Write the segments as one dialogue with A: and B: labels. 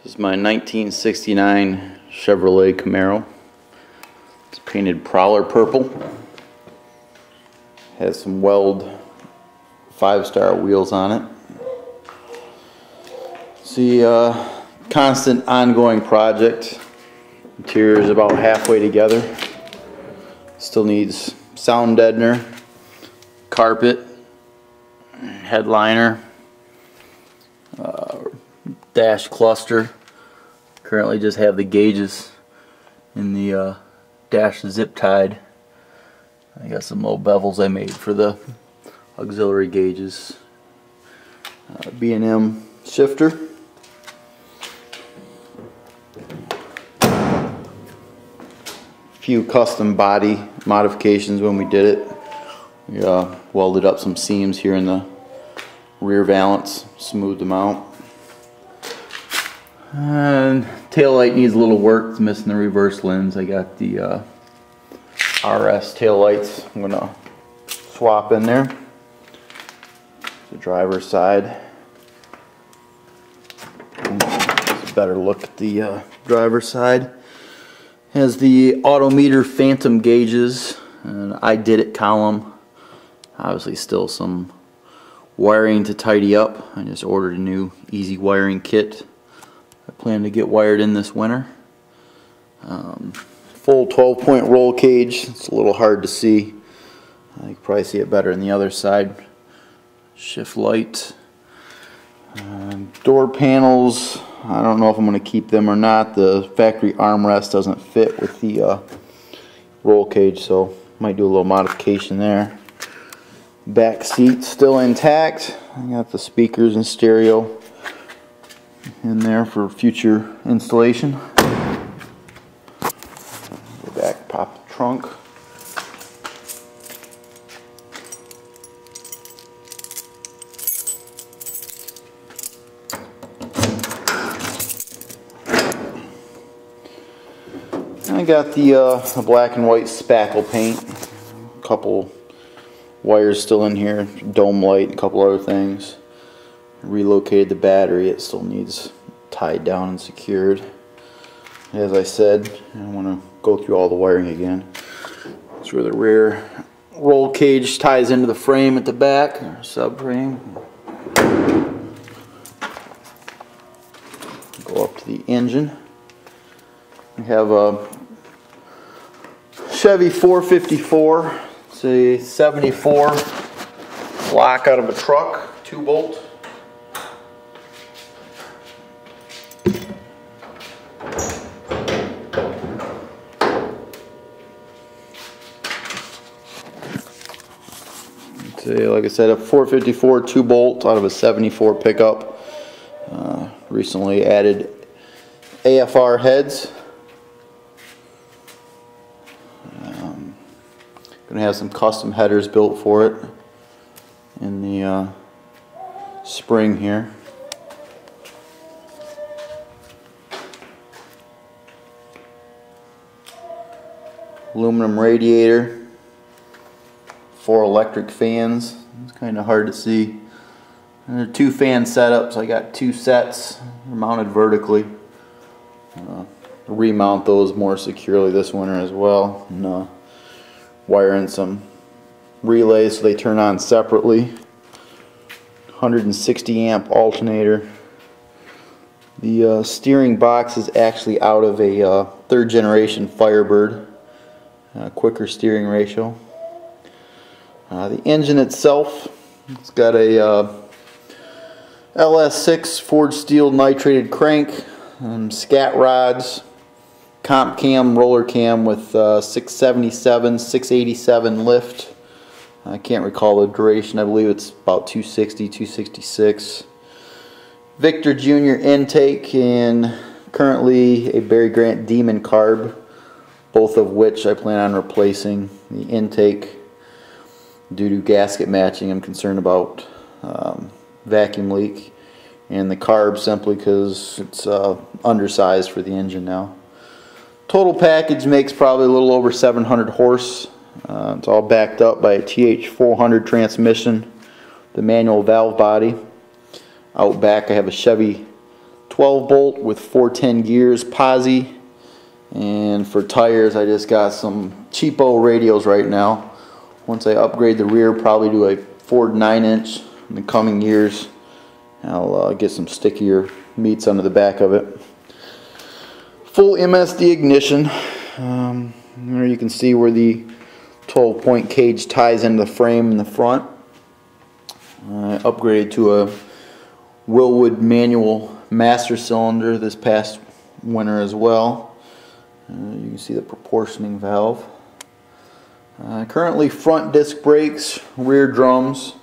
A: This is my 1969 Chevrolet Camaro. It's painted Prowler purple. Has some Weld 5-star wheels on it. It's a constant ongoing project. Interior is about halfway together. Still needs sound deadener, carpet, headliner, dash cluster. Currently just have the gauges in the dash zip tied. I got some little bevels I made for the auxiliary gauges. B&M shifter. A few custom body modifications when we did it. We welded up some seams here in the rear valance, smoothed them out. And tail light needs a little work. It's missing the reverse lens. I got the RS tail lights. I'm gonna swap in there. The driver's side. It's a better look at the driver's side. Has the Autometer Phantom gauges and I did it column. Obviously still some wiring to tidy up. I just ordered a new easy wiring kit. I plan to get wired in this winter. Full 12-point roll cage. It's a little hard to see. You can probably see it better on the other side. Shift light. Door panels. I don't know if I'm going to keep them or not. The factory armrest doesn't fit with the roll cage, so might do a little modification there. Back seat still intact. I got the speakers and stereo in there for future installation. Go back, pop the trunk. I got the black and white spackle paint. A couple wires still in here, dome light, a couple other things. Relocated the battery. It still needs tied down and secured. As I said, I want to go through all the wiring again. That's where the rear roll cage ties into the frame at the back, or subframe. Go up to the engine. We have a Chevy 454. It's a 74 block out of a truck, 2-bolt. Like I said, a 454 2-bolt out of a 74 pickup. Recently added AFR heads. Gonna have some custom headers built for it in the spring here. Aluminum radiator. 4 electric fans. It's kind of hard to see. And there are 2 fan setups. I got 2 sets. They're mounted vertically. Remount those more securely this winter as well. And wire in some relays so they turn on separately. 160 amp alternator. The steering box is actually out of a 3rd generation Firebird. Quicker steering ratio. The engine itself, it's got a LS6 forged steel nitrated crank, scat rods, comp cam, roller cam with 677, 687 lift. I can't recall the duration. I believe it's about 260, 266. Victor Jr. intake and currently a Barry Grant Demon carb, both of which I plan on replacing. The intake, due to gasket matching, I'm concerned about vacuum leak, and the carb simply because it's undersized for the engine now. Total package makes probably a little over 700 horse. It's all backed up by a TH400 transmission, the manual valve body. Out back I have a Chevy 12 bolt with 410 gears, posi. And for tires, I just got some cheapo radials right now. Once I upgrade the rear, probably do a Ford 9-inch in the coming years. I'll get some stickier meats under the back of it. Full MSD ignition. There you can see where the 12-point cage ties into the frame in the front. I upgraded to a Willwood manual master cylinder this past winter as well. You can see the proportioning valve. Currently front disc brakes, rear drums.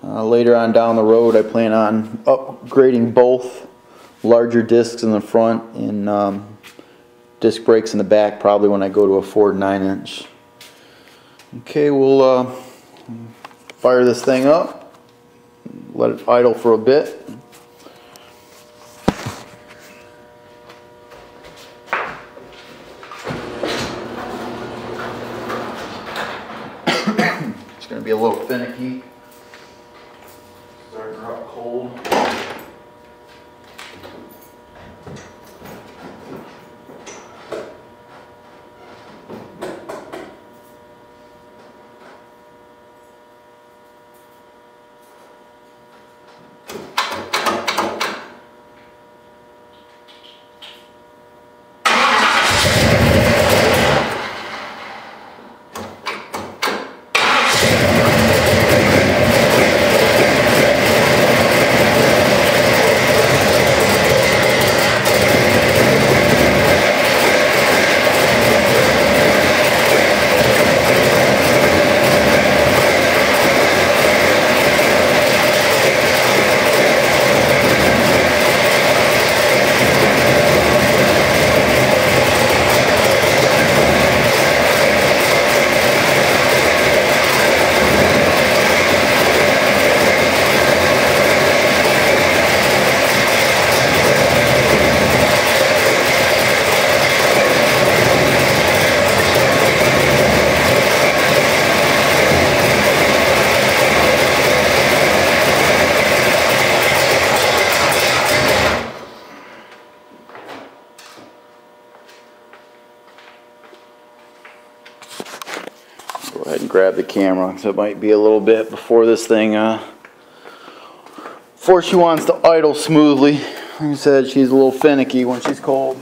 A: Later on down the road I plan on upgrading both, larger discs in the front and disc brakes in the back, probably when I go to a Ford 9-inch. Okay, we'll fire this thing up, let it idle for a bit. It's going to be a little finicky. Starting her up cold. Go ahead and grab the camera, so it might be a little bit before this thing, before she wants to idle smoothly. Like I said, she's a little finicky when she's cold.